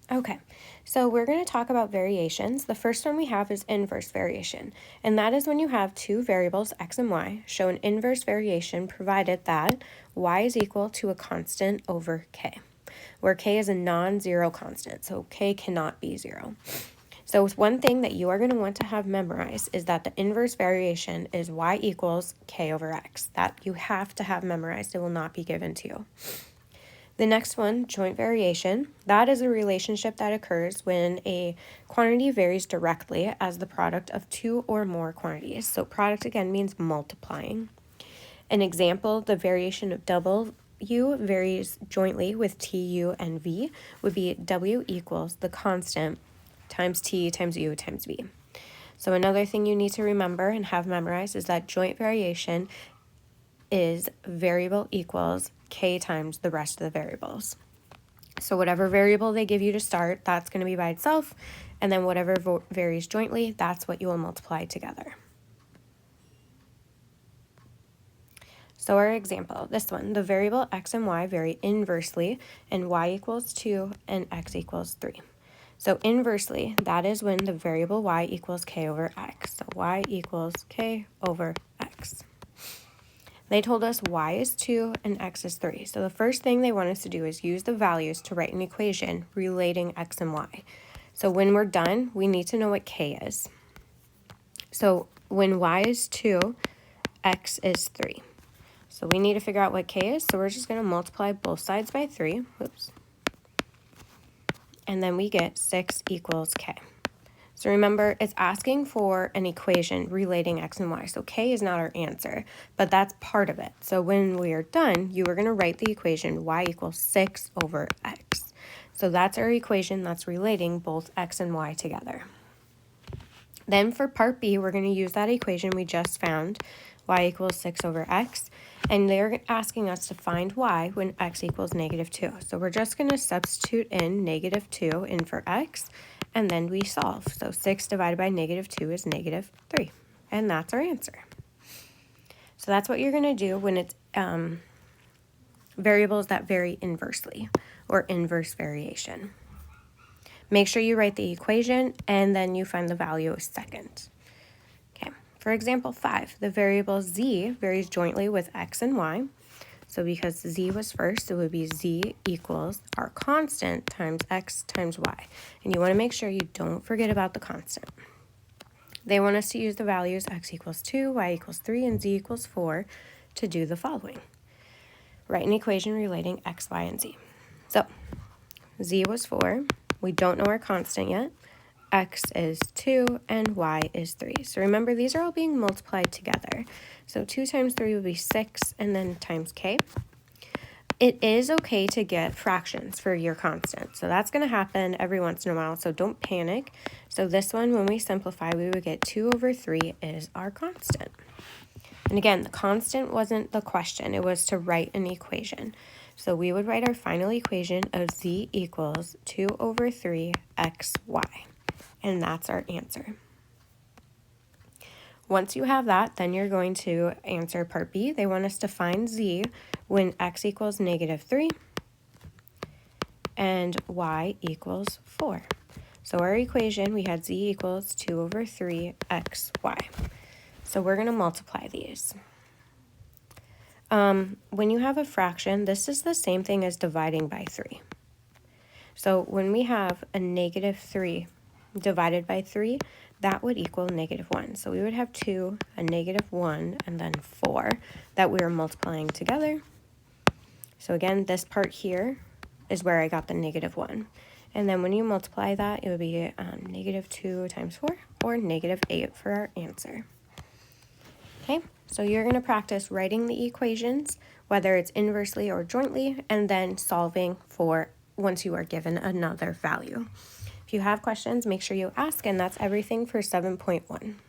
Okay, so we're going to talk about variations. The first one we have is inverse variation, and that is when you have two variables, x and y, show an inverse variation provided that y is equal to a constant over k, where k is a non-zero constant, so k cannot be zero. So one thing that you are going to want to have memorized is that the inverse variation is y equals k over x. That you have to have memorized. It will not be given to you. The next one, joint variation, that is a relationship that occurs when a quantity varies directly as the product of two or more quantities. So product again means multiplying. An example, the variation of W varies jointly with TU and V would be W equals the constant times T times U times V. So another thing you need to remember and have memorized is that joint variation is variable equals k times the rest of the variables. So whatever variable they give you to start, that's going to be by itself, and then whatever varies jointly, that's what you will multiply together. So our example, this one, the variable x and y vary inversely, and y equals 2 and x equals 3. So inversely, that is when the variable y equals k over x. So y equals k over x. They told us y is 2 and x is 3. So the first thing they want us to do is use the values to write an equation relating x and y. So when we're done, we need to know what k is. So when y is 2, x is 3. So we need to figure out what k is. So we're just going to multiply both sides by 3. Oops. And then we get 6 equals k. So remember, it's asking for an equation relating x and y. So k is not our answer, but that's part of it. So when we are done, you are going to write the equation y equals 6 over x. So that's our equation that's relating both x and y together. Then for part B, we're going to use that equation we just found, y equals 6 over x, and they're asking us to find y when x equals negative 2. So we're just going to substitute in negative 2 in for x, and then we solve. So 6 divided by negative 2 is negative 3, and that's our answer. So that's what you're going to do when it's variables that vary inversely, or inverse variation. Make sure you write the equation, and then you find the value second. Okay, for example 5, the variable z varies jointly with x and y. So because z was first, it would be z equals our constant times x times y. And you want to make sure you don't forget about the constant. They want us to use the values x equals 2, y equals 3, and z equals 4 to do the following. Write an equation relating x, y, and z. So z was 4. We don't know our constant yet. X is 2 and y is 3. So remember, these are all being multiplied together. So 2 times 3 would be 6, and then times k. It is okay to get fractions for your constant. So that's going to happen every once in a while, so don't panic. So this one, when we simplify, we would get 2 over 3 is our constant. And again, the constant wasn't the question. It was to write an equation. So we would write our final equation of z equals 2 over 3 xy. And that's our answer. Once you have that, then you're going to answer part B. They want us to find z when x equals negative 3 and y equals 4. So our equation, we had z equals 2 over 3 xy. So we're going to multiply these. When you have a fraction, this is the same thing as dividing by 3. So when we have a negative 3 divided by 3, that would equal negative 1. So we would have 2, a negative 1, and then 4 that we are multiplying together. So again, this part here is where I got the negative 1. And then when you multiply that, it would be negative 2 times 4, or negative 8 for our answer. Okay, so you're going to practice writing the equations, whether it's inversely or jointly, and then solving for once you are given another value. If you have questions, make sure you ask, and that's everything for 7.1.